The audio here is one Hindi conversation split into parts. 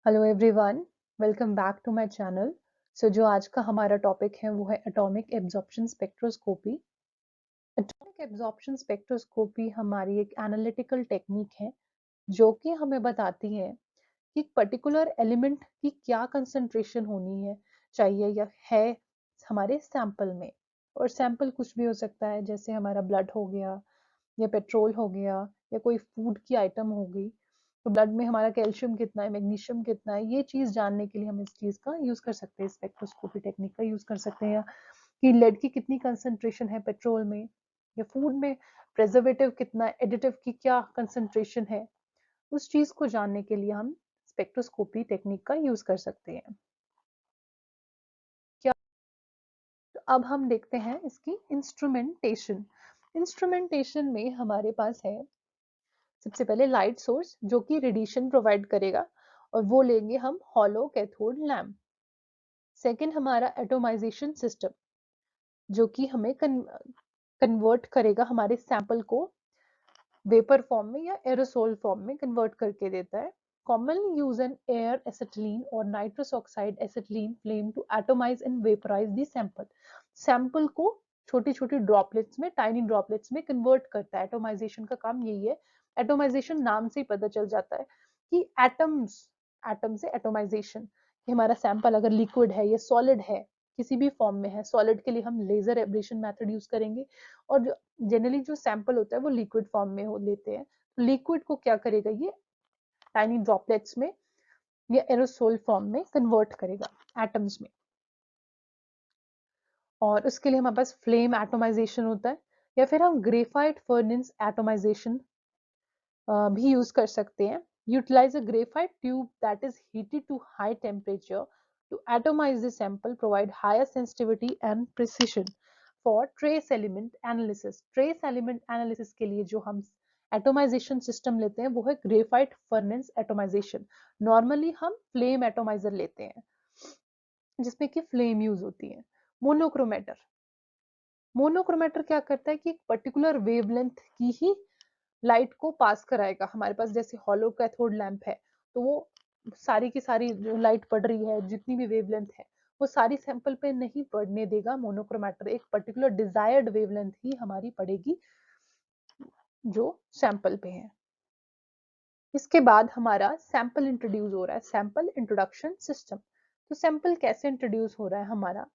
Hello everyone, welcome back to my channel. जो आज का हमारा टॉपिक है वो है atomic absorption spectroscopy. Atomic absorption spectroscopy हमारी एक एनालिटिकल टेक्निक है जो कि हमें बताती है कि एक पर्टिकुलर एलिमेंट की क्या कंसंट्रेशन होनी है चाहिए या है हमारे सैंपल में। और सैंपल कुछ भी हो सकता है, जैसे हमारा ब्लड हो गया या पेट्रोल हो गया या कोई फूड की आइटम हो गई। तो ब्लड में हमारा कैल्शियम कितना है, मैग्नीशियम कितना है, ये चीज जानने के लिए हम इस चीज का यूज कर सकते हैं, स्पेक्ट्रोस्कोपी टेक्निक का यूज कर सकते हैं। कि लेड की कितनी कंसंट्रेशन है पेट्रोल में या फूड में, प्रेजर्वेटिव कितना है, एडिटिव की क्या कंसंट्रेशन है, उस चीज को जानने के लिए हम स्पेक्ट्रोस्कोपी टेक्निक का यूज कर सकते हैं। क्या तो अब हम देखते हैं इसकी इंस्ट्रूमेंटेशन। इंस्ट्रूमेंटेशन में हमारे पास है सबसे पहले लाइट सोर्स जो कि रेडिएशन प्रोवाइड करेगा, और वो लेंगे हम हॉलो कैथोड लैम्प। सेकंड हमारा एटोमाइजेशन सिस्टम जो कि हमें कन्वर्ट करेगा हमारे सैंपल को वेपर फॉर्म में या एरोसोल फॉर्म में कन्वर्ट करके देता है। Commonly use an air acetylene और nitrous oxide acetylene flame to atomise and vaporise the sample. Sample को छोटी छोटी ड्रॉपलेट्स में, टाइनी ड्रॉपलेट्स में कन्वर्ट करता है। एटोमाइजेशन का काम यही है। एटोमाइजेशन नाम से ही पता चल जाता है कि एटम्स, एटम से एटोमाइजेशन, कि हमारा सैंपल अगर लिक्विड है या सॉलिड है, किसी भी फॉर्म में है। सॉलिड के लिए हम लेजर एब्रेशन मेथड यूज करेंगे, और जनरली जो सैंपल होता है वो लिक्विड फॉर्म में हो लेते हैं। लिक्विड को क्या करेगा, ये टाइनी ड्रॉपलेट्स में या एरोसोल फॉर्म में कन्वर्ट करेगा एटम्स में। और उसके लिए हमारे पास फ्लेम एटोमाइजेशन होता है, या फिर हम ग्रेफाइट फर्नेस एटोमाइजेशन भी यूज कर सकते हैं। Utilize a graphite tube that is heated to high temperature to atomize the sample, provide higher sensitivity and precision for trace element analysis. Trace element analysis के लिए जो हम एटोमाइजेशन सिस्टम लेते हैं वो है ग्रेफाइट फर्नेस एटोमाइजेशन। नॉर्मली हम फ्लेम एटोमाइजर लेते हैं जिसमें कि फ्लेम यूज होती है। मोनोक्रोमेटर, मोनोक्रोमेटर क्या करता है कि एक पर्टिकुलर वेवलेंथ की ही लाइट को पास कराएगा। हमारे पास जैसे हॉलो कैथोड लैंप है, तो वो सारी की सारी जो लाइट पड़ रही है, जितनी भी वेवलेंथ है, वो सारी सैंपल पे नहीं पड़ने देगा मोनोक्रोमेटर। एक पर्टिकुलर डिजायर्ड वेवलेंथ ही हमारी पड़ेगी जो सैंपल पे है। इसके बाद हमारा सैंपल इंट्रोड्यूस हो रहा है, सैंपल इंट्रोडक्शन सिस्टम। तो सैंपल कैसे इंट्रोड्यूस हो रहा है हमारा,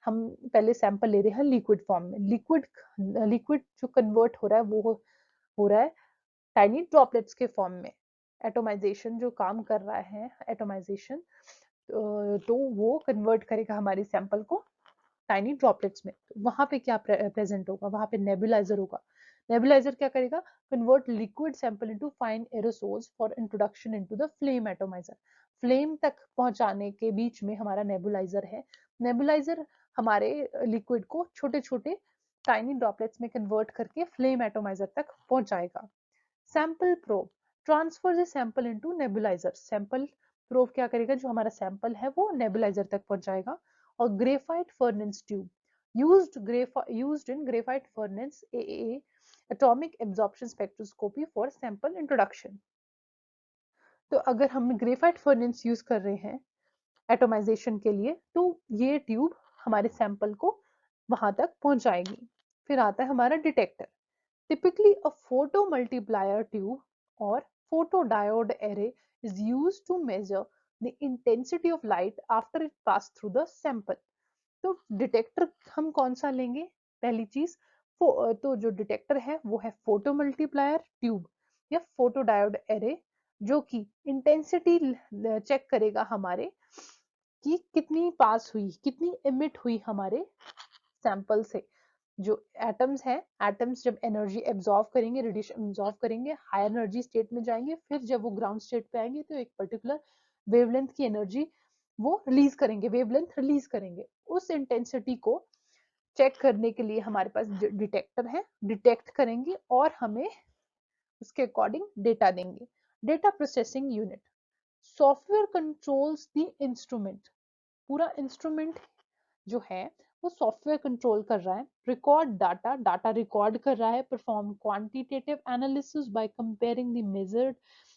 हम पहले सैंपल ले रहे हैं लिक्विड फॉर्म में। लिक्विड लिक्विड जो कन्वर्ट हो रहा है वो हो रहा है टाइनी ड्रॉपलेट्स के फॉर्म में। एटोमाइजेशन जो काम कर रहा है, एटोमाइजेशन, तो वो कन्वर्ट करेगा हमारी सैंपल को टाइनी ड्रॉपलेट्स में। वहां पे क्या प्रेजेंट होगा, वहां पे नेबुलाइजर होगा। नेबुलाइजर क्या करेगा, convert liquid sample into fine aerosols for introduction into the flame atomiser. Flame तक पहुंचाने के बीच में हमारा नेबुलाइजर है। नेबुलाइजर हमारे लिक्विड को छोटे छोटे टाइनी ड्रॉपलेट्स में कन्वर्ट करके फ्लेम एटोमाइजर तक पहुंचाएगा। Sample probe transfer the sample into nebuliser. Sample probe क्या करेगा, जो हमारा सैंपल है वो नेबुलाइजर तक पहुंचाएगा। और graphite furnace tube used in graphite furnace AAA, atomic absorption spectroscopy for sample introduction। तो अगर हम ग्रेफाइट फर्नेस यूज कर रहे हैं एटोमाइजेशन के लिए, तो ये ट्यूब हमारे सैंपल को वहां तक पहुंचाएगी। फिर आता है हमारा detector. Typically, a photomultiplier tube or photodiode array is used to measure the intensity of light after it passed through the sample। तो डिटेक्टर हम कौन सा लेंगे, पहली चीज, तो जो डिटेक्टर है वो है फोटो मल्टीप्लायर ट्यूब या फोटोडायोड एरे, जो कि इंटेंसिटी चेक करेगा हमारे कि कितनी पास हुई, कितनी इमिट हुई हमारे सैंपल से। जो एटम्स हैं, एटम्स जब एनर्जी एब्जॉर्व करेंगे, रेडिएशन एब्जॉर्व करेंगे, हाई एनर्जी स्टेट में जाएंगे, फिर जब वो ग्राउंड स्टेट पे आएंगे तो एक पर्टिकुलर वेवलेंथ की एनर्जी वो रिलीज करेंगे, वेवलेंथ रिलीज करेंगे। उस इंटेंसिटी को चेक करने के लिए हमारे पास डिटेक्टर है, डिटेक्ट करेंगे और हमें उसके अकॉर्डिंग डेटा देंगे। Data processing unit, software controls the instrument. पूरा इंस्ट्रूमेंट जो है वो सॉफ्टवेयर कंट्रोल कर रहा है, रिकॉर्ड डाटा, डाटा रिकॉर्ड कर रहा है, perform quantitative analysis by comparing the measured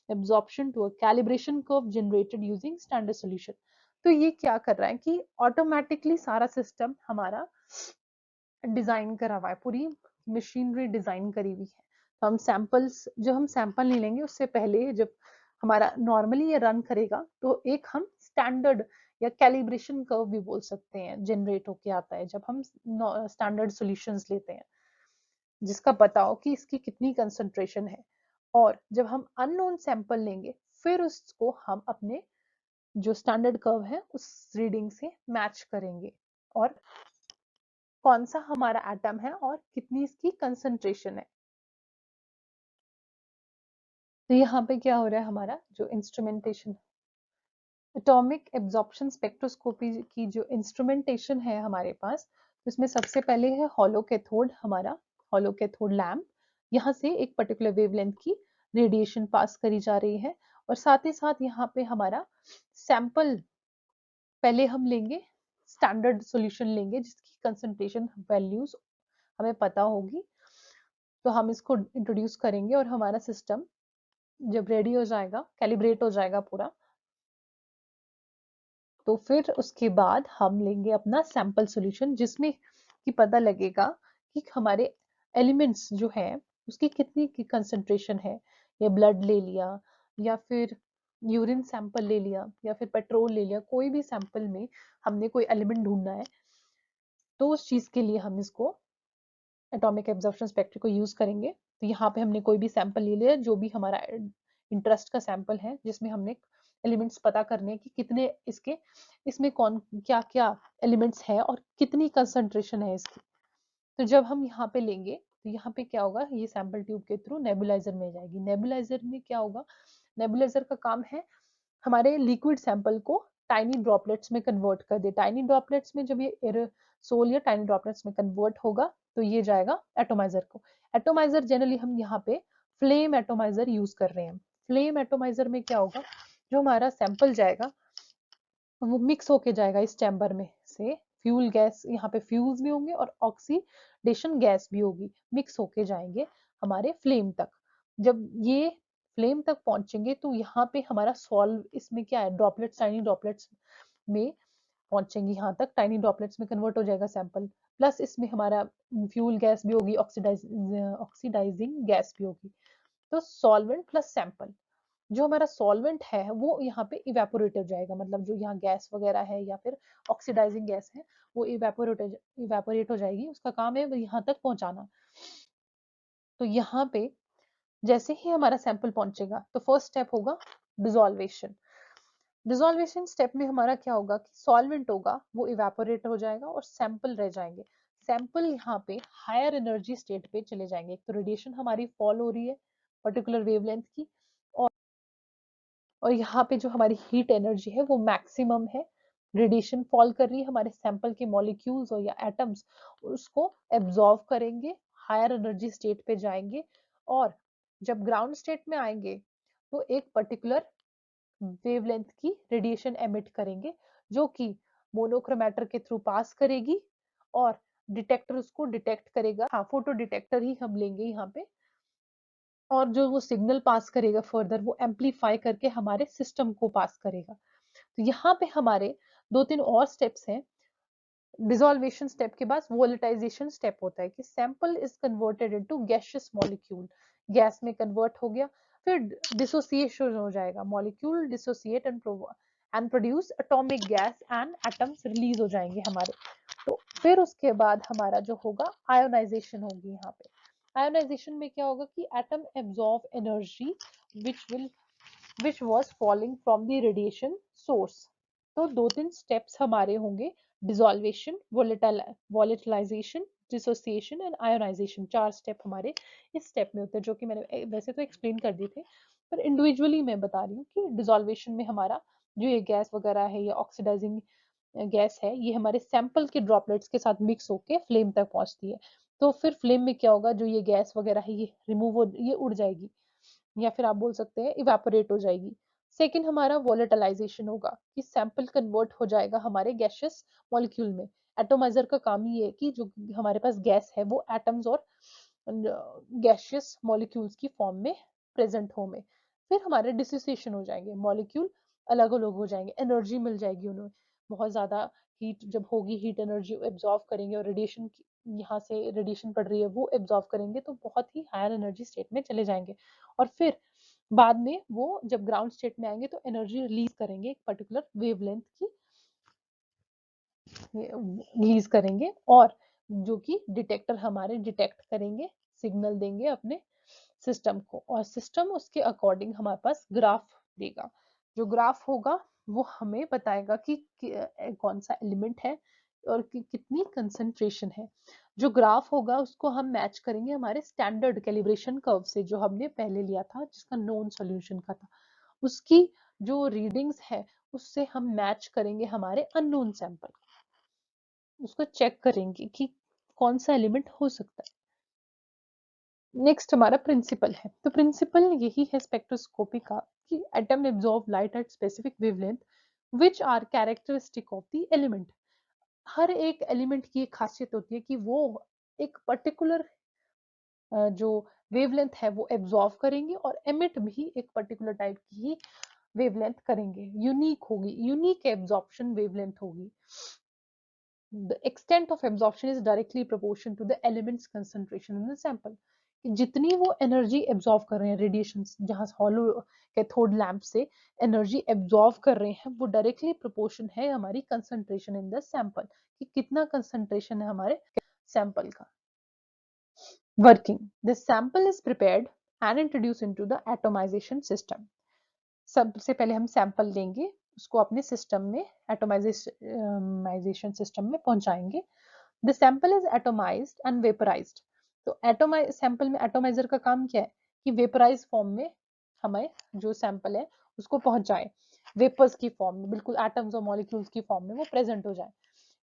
absorption to a calibration curve generated using standard solution. तो ये क्या कर रहा है कि ऑटोमेटिकली सारा सिस्टम हमारा डिजाइन करा हुआ है, पूरी मशीनरी डिजाइन करी हुई है। तो हम सैंपल्स, जो हम सैंपल नहीं लेंगे उससे पहले जब हमारा नॉर्मली ये रन करेगा तो एक हम स्टैंडर्ड या कैलिब्रेशन कर्व भी बोल सकते हैं जनरेट होके आता है जब हम स्टैंडर्ड सॉल्यूशंस लेते हैं, जिसका पता हो कि इसकी कितनी कंसंट्रेशन है। और जब हम अननोन सैंपल लेंगे फिर उसको हम अपने जो स्टैंडर्ड कर्व है उस रीडिंग से मैच करेंगे, और कौन सा हमारा एटम है और कितनी इसकी कंसंट्रेशन है। तो यहाँ पे क्या हो रहा है, हमारा जो इंस्ट्रूमेंटेशन, एटॉमिक एब्जॉर्प्शन स्पेक्ट्रोस्कोपी की जो इंस्ट्रूमेंटेशन है हमारे पास, उसमें सबसे पहले है हॉलो कैथोड, हमारा हॉलो कैथोड लैम्प। यहाँ से एक पर्टिकुलर वेवलेंथ की रेडिएशन पास करी जा रही है, और साथ ही साथ यहाँ पे हमारा सैंपल पहले हम लेंगे, स्टैंडर्ड सॉल्यूशन लेंगे जिसकी कंसंट्रेशन वैल्यूज हमें पता होगी, तो हम इसको इंट्रोड्यूस करेंगे और हमारा सिस्टम जब रेडी हो जाएगा, कैलिब्रेट हो जाएगा पूरा, तो फिर उसके बाद हम लेंगे अपना सैंपल सॉल्यूशन जिसमें कि पता लगेगा कि हमारे एलिमेंट्स जो है उसकी कितनी की कंसंट्रेशन है। या ब्लड ले लिया, या फिर यूरिन सैंपल ले लिया, या फिर पेट्रोल ले लिया, कोई भी सैंपल में हमने कोई एलिमेंट ढूंढना है तो उस चीज के लिए हम इसको एटॉमिक एब्जॉर्प्शन स्पेक्ट्र को यूज करेंगे। तो यहाँ पे हमने कोई भी सैंपल ले लिया जो भी हमारा इंटरेस्ट का सैंपल है, जिसमें हमने एलिमेंट्स पता करने कि कितने इसके, इसमें कौन क्या क्या एलिमेंट्स है और कितनी कंसंट्रेशन है इसकी। तो जब हम यहाँ पे लेंगे तो यहाँ पे क्या होगा, ये सैंपल ट्यूब के थ्रू नेबुलाइजर में जाएगी। नेबुलाइजर में क्या होगा, नेबुलाइजर का काम है हमारे लिक्विड सैंपल को टाइनी ड्रॉपलेट्स में कन्वर्ट कर दे। टाइनी ड्रॉपलेट्स में जब ये एरोसोल या टाइनी ड्रॉपलेट्स में कन्वर्ट होगा तो ये जाएगा एटोमाइजर को। एटोमाइजर जनरली हम यहाँ पे फ्लेम एटोमाइजर यूज कर रहे हैं। फ्लेम एटोमाइजर में क्या होगा, जो हमारा सैंपल जाएगा वो मिक्स होके जाएगा इस चैम्बर में से, फ्यूल गैस, यहाँ पे फ्यूल्स भी होंगे और ऑक्सीडेशन गैस भी होगी, मिक्स होके जाएंगे हमारे फ्लेम तक। जब ये फ्लेम तक पहुंचेंगे तो यहाँ पे हमारा सॉल्व, इसमें क्या है, ड्रॉपलेट्स, टाइनी ड्रॉपलेट्स में पहुंचेंगे, यहाँ तक टाइनी ड्रॉपलेट्स में कन्वर्ट हो जाएगा सैंपल, प्लस इसमें हमारा फ्यूल गैस भी होगी, ऑक्सीडाइजिंग गैस भी होगी। तो सॉल्वेंट प्लस सैंपल, जो हमारा सॉल्वेंट है वो यहाँ पे इवेपोरेट हो जाएगा, मतलब जो यहाँ गैस वगैरह है या फिर ऑक्सीडाइजिंग गैस है वो इवेपोरेट हो जाएगी, उसका काम है यहाँ तक पहुंचाना। तो यहाँ पे जैसे ही हमारा सैंपल पहुंचेगा तो फर्स्ट स्टेप होगा डिसॉल्वेशन। डिसॉल्वेशन स्टेप में हमारा क्या होगा कि सॉल्वेंट होगा वो इवेपोरेट हो जाएगा और सैंपल रह जाएंगे। सैंपल यहाँ पे हायर एनर्जी स्टेट पे चले जाएंगे। एक तो रेडिएशन हमारी फॉल हो रही है पर्टिकुलर वेवलेंथ की, और यहाँ पे जो हमारी हीट एनर्जी है वो मैक्सिमम है, रेडिएशन फॉल कर रही है, हमारे सैंपल के मॉलिक्यूल्स और या एटम्स उसको एब्जॉर्व करेंगे, हायर एनर्जी स्टेट पे जाएंगे, और जब ग्राउंड स्टेट में आएंगे तो एक पर्टिकुलर वेवलेंथ की रेडिएशन एमिट करेंगे जो कि मोनोक्रोमेटर के थ्रू पास करेगी, और डिटेक्टर उसको डिटेक्ट करेगा। हाँ, फोटो डिटेक्टर ही हम लेंगे यहाँ पे, और जो वो सिग्नल पास करेगा फर्दर वो एम्पलीफाई करके हमारे सिस्टम को पास करेगा। तो यहाँ पे हमारे दो तीन और स्टेप्स हैं। डिसॉल्वेशन स्टेप के बाद वोलेटाइजेशन स्टेप होता है कि sample is converted into gaseous molecule, gas में कन्वर्ट हो गया, फिर डिसोसिएशन हो जाएगा, molecule dissociate and produce atomic gas and atoms release हो जाएंगे हमारे। तो फिर उसके बाद हमारा जो होगा आयोनाइजेशन होगी। यहाँ पे आयोनाइजेशन में क्या होगा कि atom absorb energy which will which was falling from the radiation source। तो दो तीन स्टेप्स हमारे होंगे, डिसॉल्वेशन, वोलेटिलाइजेशन, डिसोसिएशन एंड आयोनाइजेशन। चार स्टेप हमारे इस स्टेप में होते हैं, जो कि मैंने वैसे तो एक्सप्लेन कर दिए थे, पर इंडिविजुअली मैं बता रही हूँ कि डिसॉल्वेशन में हमारा जो ये गैस वगैरह है या ऑक्सीडाइजिंग गैस है ये हमारे सैंपल के ड्रॉपलेट्स के साथ मिक्स होके फ्लेम तक पहुंचती है। तो फिर फ्लेम में क्या होगा, जो ये गैस वगैरह है ये रिमूव हो, ये उड़ जाएगी, या फिर आप बोल सकते हैं इवेपोरेट हो जाएगी। सेकंड हमारा वोलेटिलाइजेशन होगा कि सैंपल कन्वर्ट हो जाएगा हमारे गैसियस मॉलिक्यूल में। एटोमाइजर का काम ये है कि जो हमारे पास गैस है वो एटम्स और गैसियस मॉलिक्यूल्स की फॉर्म में प्रेजेंट हो में, फिर हमारे डिसोसिएशन हो जाएंगे, मॉलिक्यूल अलग अलग हो जाएंगे, एनर्जी मिल जाएगी उन्हें, बहुत ज्यादा हीट जब होगी, हीट एनर्जी एब्जॉर्व करेंगे और रेडिएशन, यहाँ से रेडिएशन पड़ रही है वो एब्जॉर्व करेंगे, तो बहुत ही हायर एनर्जी स्टेट में चले जाएंगे, और फिर बाद में वो जब ग्राउंड स्टेट में आएंगे तो एनर्जी रिलीज करेंगे एक पर्टिकुलर वेवलेंथ की रिलीज करेंगे, और जो कि डिटेक्टर हमारे डिटेक्ट करेंगे, सिग्नल देंगे अपने सिस्टम को, और सिस्टम उसके अकॉर्डिंग हमारे पास ग्राफ देगा। जो ग्राफ होगा वो हमें बताएगा कि कौन सा एलिमेंट है और कितनी कंसंट्रेशन है। जो ग्राफ होगा उसको हम मैच करेंगे हमारे स्टैंडर्ड कैलिब्रेशन कर्व से, जो हमने पहले लिया था जिसका नोन सॉल्यूशन का था, उसकी जो रीडिंग्स है उससे हम मैच करेंगे हमारे अननोन सैंपल, उसको चेक करेंगे कि कौन सा एलिमेंट हो सकता है। नेक्स्ट हमारा प्रिंसिपल है, तो प्रिंसिपल यही है स्पेक्ट्रोस्कोपी का कि atom absorb light at specific wavelength which are characteristic of the element. हर एक एलिमेंट की एक खासियत होती है कि वो एक पर्टिकुलर जो वेवलेंथ है वो एब्जॉर्व करेंगे और एमिट भी एक पर्टिकुलर टाइप की ही वेवलेंथ करेंगे, यूनिक होगी, यूनिक एब्जॉर्प्शन वेवलेंथ होगी। The extent of absorption is directly proportional to the element's concentration in the sample। जितनी वो एनर्जी एब्जॉर्व कर रहे हैं, रेडिएशन जहां हॉलो कैथोड लैंप से एनर्जी एब्जॉर्व कर रहे हैं, वो डायरेक्टली प्रोपोर्शन है हमारी कंसंट्रेशन इन द सैंपल, कि कितना कंसंट्रेशन है हमारे सैंपल का। Working, the sample is prepared and introduce into the atomisation system. सबसे पहले हम सैंपल लेंगे, उसको अपने सिस्टम में एटोमाइजेशन सिस्टम में पहुंचाएंगे। The sample is atomised and vaporised. तो एटोमाइज सैंपल में एटोमाइजर का काम क्या है कि वेपराइज फॉर्म में हमें जो सैंपल है उसको पहुंचाए, वेपर्स की फॉर्म में, बिल्कुल एटम्स और मॉलिक्यूल्स की फॉर्म में वो प्रेजेंट हो जाए,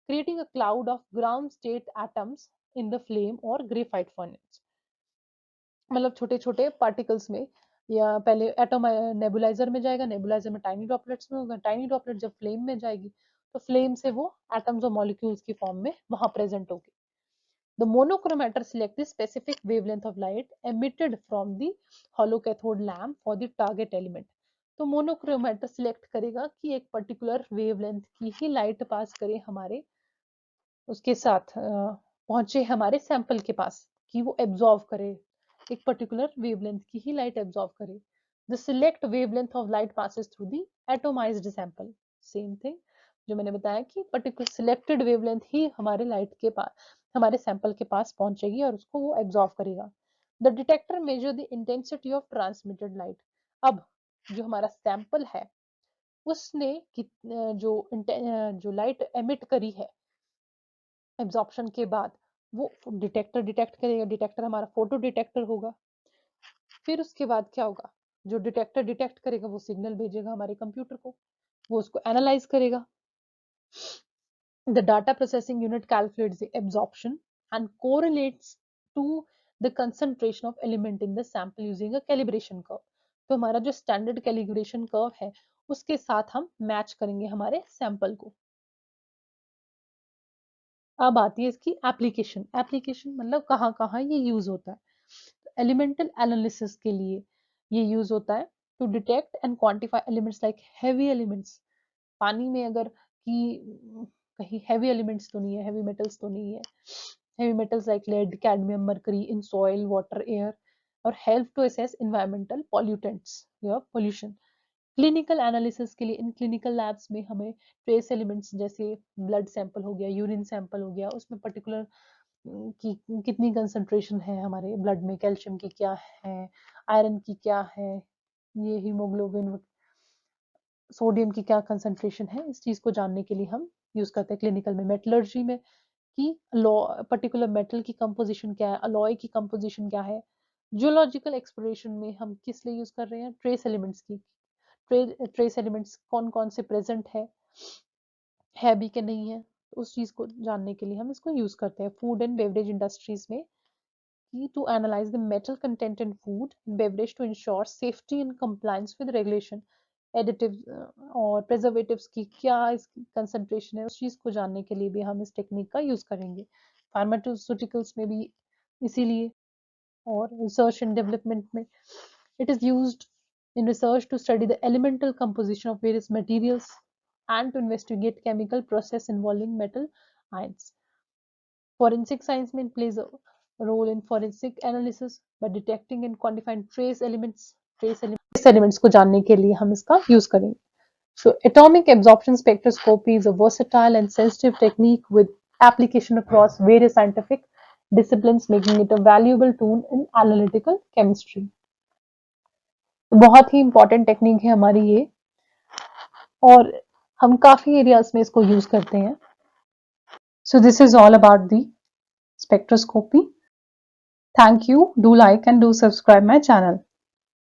creating a cloud of ground state atoms in the flame और ग्रेफाइट फर्नेस। मतलब छोटे छोटे पार्टिकल्स में, या पहले एटम नेबुलाइजर में जाएगा, नेबुलाइजर में टाइनी ड्रॉपलेट्स में होगा, टाइनी ड्रॉपलेट जब फ्लेम में जाएगी तो फ्लेम से वो एटम्स और मॉलिक्यूल्स की फॉर्म में वहां प्रेजेंट होगी। The monochromator select the specific wavelength of light emitted from the hollow cathode lamp for the target element। तो मोनोक्रोमेटर सिलेक्ट करेगा कि एक पर्टिकुलर वेवलेंथ की ही लाइट पास करे हमारे उसके साथ पहुंचे हमारे सैंपल के पास, कि वो एब्जॉर्व करे, एक पर्टिकुलर वेवलेंथ की ही लाइट एब्जॉर्व करे। The select wavelength of light passes through the atomised sample. Same thing जो मैंने बताया कि पर्टिकुलर सिलेक्टेड वेवलेंथ ही हमारे लाइट के पास, हमारे सैंपल के पास पहुंचेगी और उसको वो एब्जॉर्व करेगा। The detector measure the intensity of transmitted light. अब जो हमारा सैंपल है उसने जो लाइट एमिट करी है एब्जॉर्प्शन के बाद, वो डिटेक्टर डिटेक्ट करेगा, डिटेक्टर हमारा फोटो डिटेक्टर होगा। फिर उसके बाद क्या होगा, जो डिटेक्टर डिटेक्ट करेगा वो सिग्नल भेजेगा हमारे कंप्यूटर को, वो उसको एनालाइज करेगा। The data processing unit calculates the absorption and correlates to the concentration of element in the sample using a calibration curve. तो हमारा जो स्टैंडर्ड कैलिब्रेशन कर्व है उसके साथ हम मैच करेंगे हमारे सैंपल को। अब आती है इसकी एप्लीकेशन। एप्लीकेशन मतलब कहाँ कहाँ ये यूज होता है। एलिमेंटल एनालिसिस के लिए ये यूज होता है, to detect and quantify elements like heavy elements. पानी में अगर कि कहीं हैवी एलिमेंट्स तो नहीं है, हैवी मेटल्स तो नहीं है, heavy metals like lead, cadmium, mercury in soil, water, air, और help to assess environmental pollutants या पोल्यूशन। क्लिनिकल एनालिसिस के लिए इन क्लिनिकल लैब्स में हमें ट्रेस एलिमेंट्स जैसे ब्लड सैंपल हो गया, यूरिन सैंपल हो गया, उसमें पर्टिकुलर कि कितनी कंसंट्रेशन है हमारे ब्लड में, कैल्शियम की क्या है, आयरन की क्या है, ये हीमोग्लोबिन, सोडियम की क्या कंसंट्रेशन है, इस चीज को जानने के लिए हम यूज करते हैं। क्लिनिकल में मेटलर्जी में कि पर्टिकुलर मेटल की कंपोजिशन क्या है, अलॉय की कंपोजिशन क्या है। जियोलॉजिकल एक्सप्लोरेशन में हम किस लिए यूज कर रहे हैं, ट्रेस एलिमेंट्स की, ट्रेस एलिमेंट्स कौन कौन से प्रेजेंट है भी कि नहीं है, तो उस चीज को जानने के लिए हम इसको यूज करते हैं। फूड एंड बेवरेज इंडस्ट्रीज में कि to analyze the metal content in food and beverage to ensure safety and compliance with regulation. Additive और प्रिजर्वेटिव्स की क्या इसकी कंसंट्रेशन है, उस चीज़ को जानने के लिए भी हम इस टेक्निक का यूज़ करेंगे। फार्मास्यूटिकल्स में भी इसीलिए, और रिसर्च एंड डेवलपमेंट में it is used in research to study the elemental composition of various materials and to investigate chemical process involving metal ions. Forensic science में plays a role in forensic analysis by detecting and quantifying trace elements को जानने के लिए हम इसका यूज करेंगे. So atomic absorption spectroscopy is a versatile and sensitive technique with application across various scientific disciplines, making it a valuable tool in analytical chemistry. बहुत ही इंपॉर्टेंट टेक्निक है हमारी ये, और हम काफी एरियाज में इसको यूज करते हैं. So this is all about the spectroscopy. Thank you. Do like and do subscribe my channel.